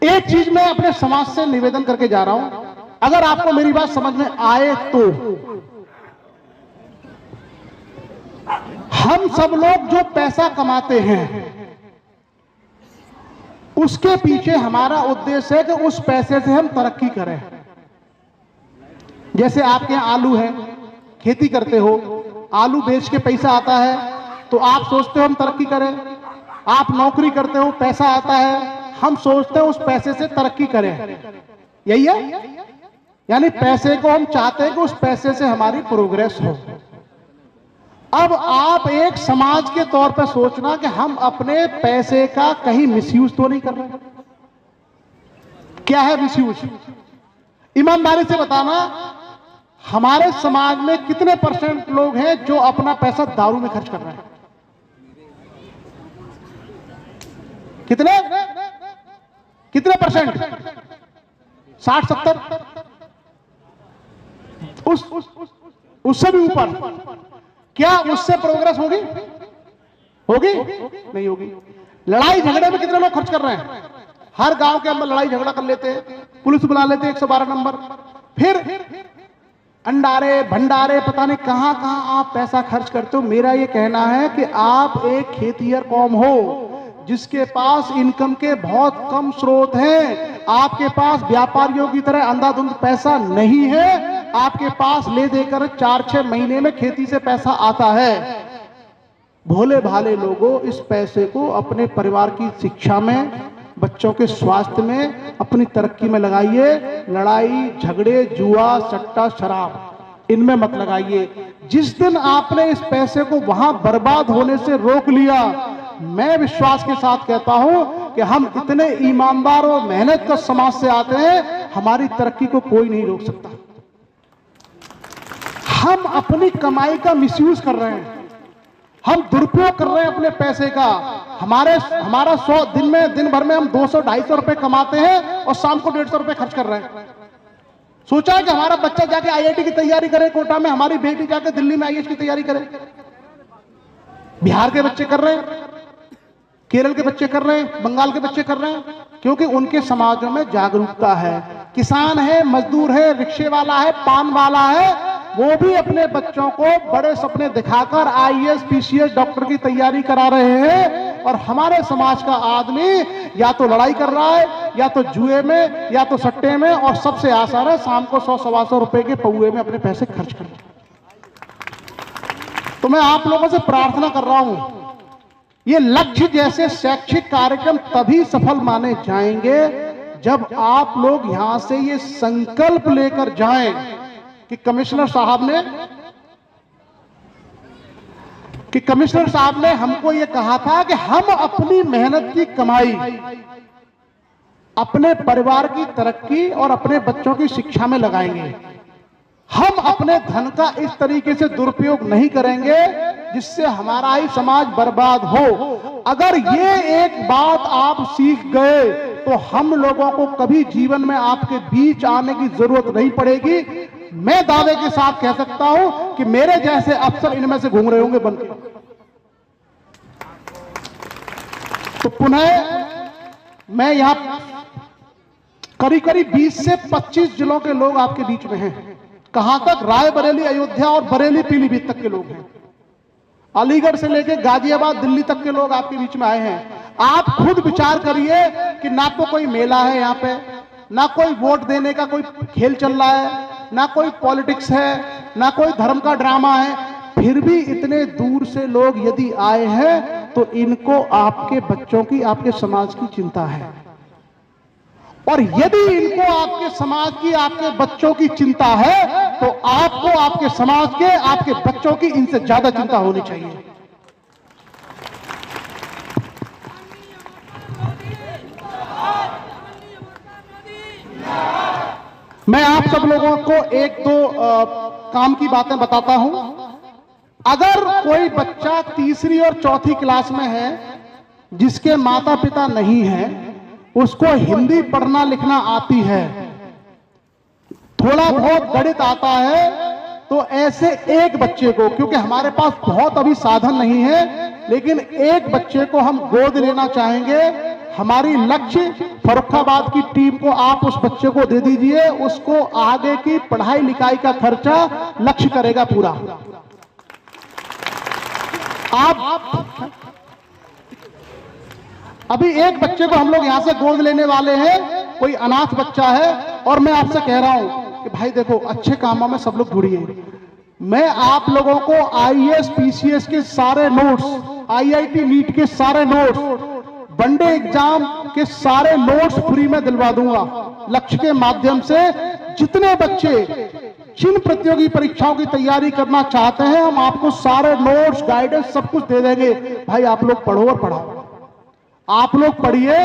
एक चीज मैं अपने समाज से निवेदन करके जा रहा हूं, अगर आपको मेरी बात समझ में आए तो हम सब लोग जो पैसा कमाते हैं उसके पीछे हमारा उद्देश्य है कि उस पैसे से हम तरक्की करें। जैसे आपके यहां आलू है, खेती करते हो, आलू बेच के पैसा आता है तो आप सोचते हो हम तरक्की करें। आप नौकरी करते हो, पैसा आता है, हम सोचते हैं उस पैसे से तरक्की करें। यही है, यानी पैसे को हम चाहते हैं कि उस पैसे से हमारी प्रोग्रेस हो। अब आप एक समाज के तौर पर सोचना कि हम अपने पैसे का कहीं मिसयूज तो नहीं कर रहे। क्या है मिसयूज? ईमानदारी से बताना, हमारे समाज में कितने % लोग हैं जो अपना पैसा दारू में खर्च कर रहे हैं? कितने %? 60-70? उससे भी ऊपर। क्या उससे प्रोग्रेस होगी? नहीं होगी। लड़ाई झगड़े में कितने लोग खर्च कर रहे हैं? हर गांव के अंदर लड़ाई झगड़ा कर लेते हैं, पुलिस बुला लेते हैं 112 नंबर, फिर अंडारे भंडारे पता नहीं कहां कहां आप पैसा खर्च करते हो। मेरा ये कहना है कि आप एक खेतिहर कौम हो जिसके पास इनकम के बहुत कम स्रोत हैं। आपके पास व्यापारियों की तरह अंधाधुंध पैसा नहीं है। आपके पास ले देकर 4-6 महीने में खेती से पैसा आता है। भोले भाले लोगों, इस पैसे को अपने परिवार की शिक्षा में, बच्चों के स्वास्थ्य में, अपनी तरक्की में लगाइए। लड़ाई झगड़े, जुआ, सट्टा, शराब इनमें मत लगाइए। जिस दिन आपने इस पैसे को वहां बर्बाद होने से रोक लिया, मैं विश्वास के साथ कहता हूं कि हम इतने ईमानदार और मेहनत का समाज से आते हैं, हमारी तरक्की को कोई नहीं रोक सकता। हम अपनी कमाई का मिसयूज कर रहे हैं, हम दुरुपयोग कर रहे हैं अपने पैसे का। हमारा 100 दिन भर में हम 200-250 रुपए कमाते हैं और शाम को 150 रुपए खर्च कर रहे हैं। सोचा है कि हमारा बच्चा जाके IIT की तैयारी करे कोटा में, हमारी बेटी जाके दिल्ली में IAS की तैयारी करे। बिहार के बच्चे कर रहे हैं, केरल के बच्चे कर रहे हैं, बंगाल के बच्चे कर रहे हैं, क्योंकि उनके समाजों में जागरूकता है। किसान है, मजदूर है, रिक्शे वाला है, पान वाला है, वो भी अपने बच्चों को बड़े सपने दिखाकर IAS, PCS, डॉक्टर की तैयारी करा रहे हैं। और हमारे समाज का आदमी या तो लड़ाई कर रहा है, या तो जुए में, या तो सट्टे में, और सबसे आसान है शाम को 100-125 रुपए के पौए में अपने पैसे खर्च करना। तो मैं आप लोगों से प्रार्थना कर रहा हूं, ये लक्ष्य जैसे शैक्षिक कार्यक्रम तभी सफल माने जाएंगे जब आप लोग यहां से ये संकल्प लेकर जाएं कि कमिश्नर साहब ने हमको ये कहा था कि हम अपनी मेहनत की कमाई अपने परिवार की तरक्की और अपने बच्चों की शिक्षा में लगाएंगे। हम अपने धन का इस तरीके से दुरुपयोग नहीं करेंगे जिससे हमारा ही समाज बर्बाद हो। अगर ये एक बात आप सीख गए तो हम लोगों को कभी जीवन में आपके बीच आने की जरूरत नहीं पड़ेगी। मैं दावे के साथ कह सकता हूं कि मेरे जैसे अफसर इनमें से घूम रहे होंगे बनके। तो पुनः मैं यहां करीब 20 से 25 जिलों के लोग आपके बीच में हैं। कहां तक? रायबरेली, अयोध्या और बरेली, पीलीभीत तक के लोग हैं। अलीगढ़ से लेकर गाजियाबाद, दिल्ली तक के लोग आपके बीच में आए हैं। आप खुद विचार करिए कि ना तो कोई मेला है यहाँ पे, ना कोई वोट देने का कोई खेल चल रहा है, ना कोई पॉलिटिक्स है, ना कोई धर्म का ड्रामा है, फिर भी इतने दूर से लोग यदि आए हैं तो इनको आपके बच्चों की, आपके समाज की चिंता है। और यदि इनको आपके समाज की, आपके बच्चों की चिंता है तो आपको आपके समाज के, आपके बच्चों की इनसे ज्यादा चिंता होनी चाहिए। मैं आप सब लोगों को 1-2 काम की बातें बताता हूं। अगर कोई बच्चा तीसरी और चौथी क्लास में है जिसके माता पिता नहीं है, उसको हिंदी पढ़ना लिखना आती है, थोड़ा बहुत गणित आता है, तो ऐसे एक बच्चे को, क्योंकि हमारे पास बहुत अभी साधन नहीं है, लेकिन एक बच्चे को हम गोद लेना चाहेंगे। हमारी लक्ष्य फर्रुखाबाद की टीम को आप उस बच्चे को दे दीजिए, उसको आगे की पढ़ाई लिखाई का खर्चा लक्ष्य करेगा पूरा। आप अभी एक बच्चे को हम लोग यहां से गोद लेने वाले हैं, कोई अनाथ बच्चा है, और मैं आपसे कह रहा हूं कि भाई देखो, अच्छे कामों में सब लोग जुड़िए। मैं आप लोगों को आईएएस पीसीएस के सारे नोट्स, आईआईटी नीट के सारे नोट्स, वनडे एग्जाम के सारे नोट्स फ्री में दिलवा दूंगा लक्ष्य के माध्यम से। जितने बच्चे जिन प्रतियोगी परीक्षाओं की तैयारी करना चाहते हैं, हम आपको सारे नोट्स, गाइडेंस सब कुछ दे देंगे। भाई आप लोग पढ़ो और पढ़ाओ, आप लोग पढ़िए।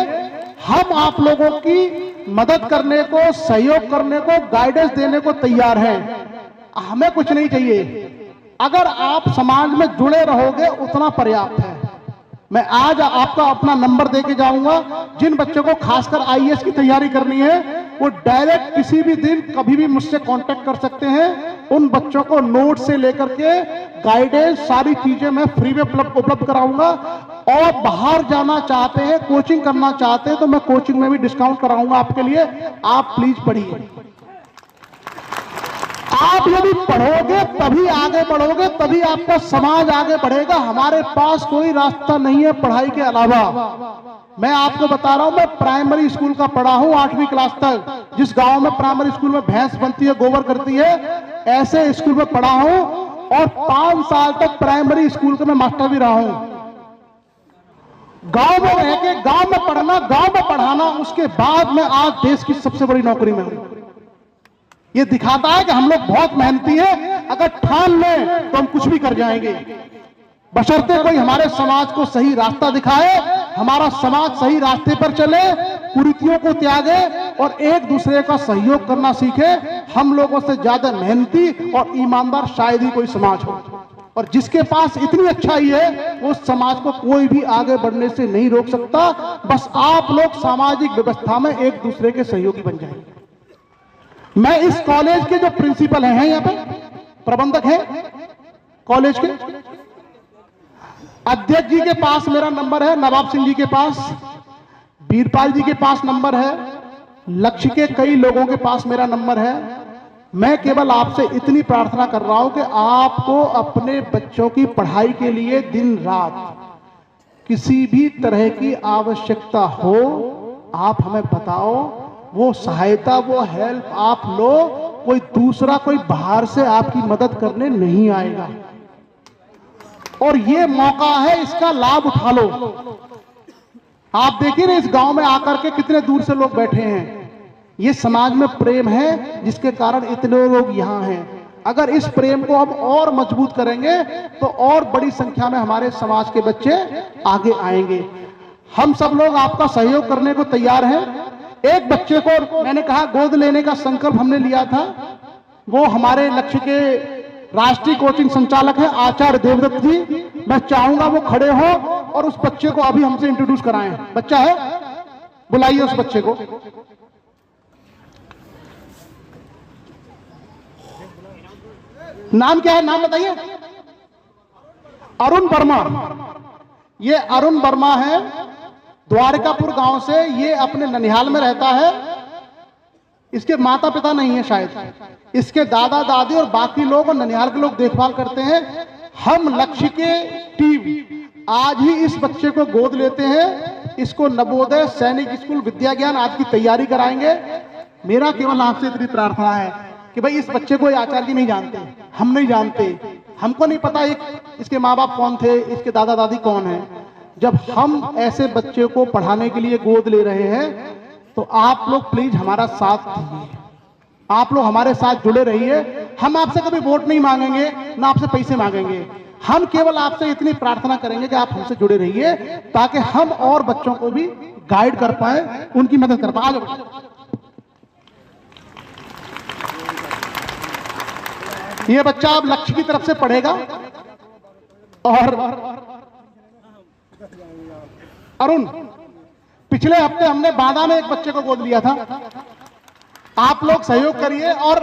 हम आप लोगों की मदद करने को, सहयोग करने को, गाइडेंस देने को तैयार हैं। हमें कुछ नहीं चाहिए, अगर आप समाज में जुड़े रहोगे उतना पर्याप्त है। मैं आज आपका अपना नंबर देके जाऊंगा। जिन बच्चों को खासकर आईएएस की तैयारी करनी है, वो डायरेक्ट किसी भी दिन कभी भी मुझसे कांटेक्ट कर सकते हैं। उन बच्चों को नोट से लेकर के गाइडेंस, सारी चीजें मैं फ्री में उपलब्ध कराऊंगा। और बाहर जाना चाहते हैं, कोचिंग करना चाहते हैं, तो मैं कोचिंग में भी डिस्काउंट कराऊंगा आपके लिए। आप प्लीज पढ़िए। आप यदि पढ़ोगे तभी आगे बढ़ोगे, तभी आपका समाज आगे बढ़ेगा। हमारे पास कोई रास्ता नहीं है पढ़ाई के अलावा। मैं आपको बता रहा हूं, मैं प्राइमरी स्कूल का पढ़ा हूं 8वीं क्लास तक। जिस गांव में प्राइमरी स्कूल में भैंस बनती है, गोबर करती है, ऐसे स्कूल में पढ़ा हूं। और 5 साल तक प्राइमरी स्कूल का मैं मास्टर भी रहा हूं। गांव में रह के गांव में पढ़ना, गांव में पढ़ाना, उसके बाद मैं आज देश की सबसे बड़ी नौकरी में हूं। ये दिखाता है कि हम लोग बहुत मेहनती हैं। अगर ठान लें तो हम कुछ भी कर जाएंगे, बशर्ते कोई हमारे समाज को सही रास्ता दिखाए, हमारा समाज सही रास्ते पर चले, कुरीतियों को त्यागे और एक दूसरे का सहयोग करना सीखे। हम लोगों से ज्यादा मेहनती और ईमानदार शायद ही कोई समाज हो। और जिसके पास इतनी अच्छाई है, उस समाज को कोई भी आगे बढ़ने से नहीं रोक सकता। बस आप लोग सामाजिक व्यवस्था में एक दूसरे के सहयोगी बन जाएंगे। मैं इस कॉलेज के जो प्रिंसिपल हैं, यहाँ पे प्रबंधक हैं कॉलेज के, अध्यक्ष जी के पास मेरा नंबर है, नवाब सिंह जी के पास, वीरपाल जी के पास नंबर है, लक्ष्य के कई लोगों के पास मेरा नंबर है। मैं केवल आपसे इतनी प्रार्थना कर रहा हूं कि आपको अपने बच्चों की पढ़ाई के लिए दिन रात किसी भी तरह की आवश्यकता हो, आप हमें बताओ। वो सहायता, वो हेल्प आप लो। कोई दूसरा, कोई बाहर से आपकी मदद करने नहीं आएगा। और ये मौका है, इसका लाभ उठा लो। आप देखिए ना, इस गांव में आकर के कितने दूर से लोग बैठे हैं। ये समाज में प्रेम है, जिसके कारण इतने लोग यहां हैं। अगर इस प्रेम को हम और मजबूत करेंगे तो और बड़ी संख्या में हमारे समाज के बच्चे आगे आएंगे। हम सब लोग आपका सहयोग करने को तैयार हैं। एक बच्चे को मैंने कहा गोद लेने का संकल्प हमने लिया था। वो हमारे लक्ष्य के राष्ट्रीय कोचिंग संचालक है आचार्य देवदत्त जी। मैं चाहूंगा वो खड़े हो और उस बच्चे को अभी हमसे इंट्रोड्यूस कराएं। बच्चा है, बुलाइए उस बच्चे को। नाम क्या है, नाम बताइए। अरुण वर्मा। ये अरुण वर्मा है, द्वारकापुर गांव से। ये अपने ननिहाल में रहता है। इसके माता पिता नहीं है शायद, इसके दादा दादी और बाकी लोग और ननिहाल के लोग देखभाल करते हैं। हम लक्ष्य के टीम आज ही इस बच्चे को गोद लेते हैं। इसको नवोदय सैनिक स्कूल विद्या ज्ञान आज की तैयारी कराएंगे। मेरा केवल आपसे इतनी प्रार्थना है कि भाई इस बच्चे को आचार्य जी नहीं जानते, हम नहीं जानते, हमको नहीं पता इसके माँ बाप कौन थे, इसके दादा दादी कौन है। जब हम ऐसे बच्चे को पढ़ाने के लिए गोद ले रहे हैं, तो आप लोग प्लीज हमारा साथ दीजिए, आप लोग हमारे साथ जुड़े रहिए। हम आपसे कभी वोट नहीं मांगेंगे, ना आपसे पैसे मांगेंगे। हम केवल आपसे इतनी प्रार्थना करेंगे कि आप हमसे जुड़े रहिए, ताकि हम और बच्चों को भी गाइड कर पाए, उनकी मदद कर पाए। ये बच्चा अब लक्ष्य की तरफ से पढ़ेगा। और अरुण, पिछले हफ्ते हमने बांदा में एक बच्चे को गोद लिया था। आप लोग सहयोग करिए। और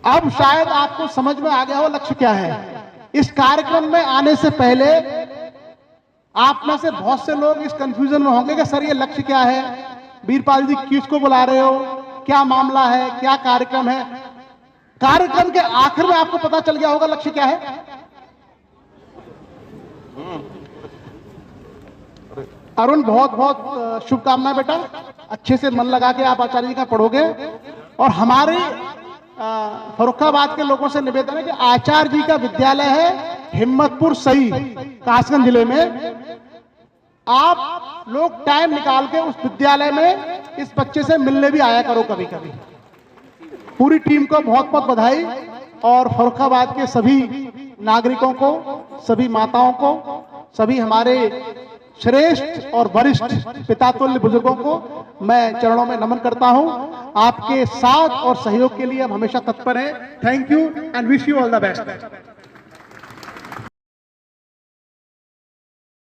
अब शायद आपको समझ में आ गया हो लक्ष्य क्या है। इस कार्यक्रम में आने से पहले आप में से बहुत से लोग इस कंफ्यूजन में होंगे कि सर ये लक्ष्य क्या है, वीरपाल जी किसको बुला रहे हो, क्या मामला है, क्या कार्यक्रम है। कार्यक्रम के आखिर में आपको पता चल गया होगा लक्ष्य क्या है। अरुण बहुत बहुत शुभकामनाएं बेटा, अच्छे से मन लगा के आप आचार्य जी का पढ़ोगे। और हमारे फर्रुखाबाद के लोगों से निवेदन है कि आचार्य जी का विद्यालय है हिम्मतपुर सही, कासगंज जिले में। आप लोग टाइम निकाल के उस विद्यालय में इस बच्चे से मिलने भी आया करो कभी कभी। पूरी टीम को बहुत बहुत बधाई और फर्रुखाबाद के सभी नागरिकों को, सभी माताओं को, सभी हमारे श्रेष्ठ और वरिष्ठ पितातुल्य बुजुर्गों को मैं चरणों में नमन करता हूं। आपके साथ और सहयोग के लिए हम हमेशा तत्पर हैं। Thank you and wish you all the best.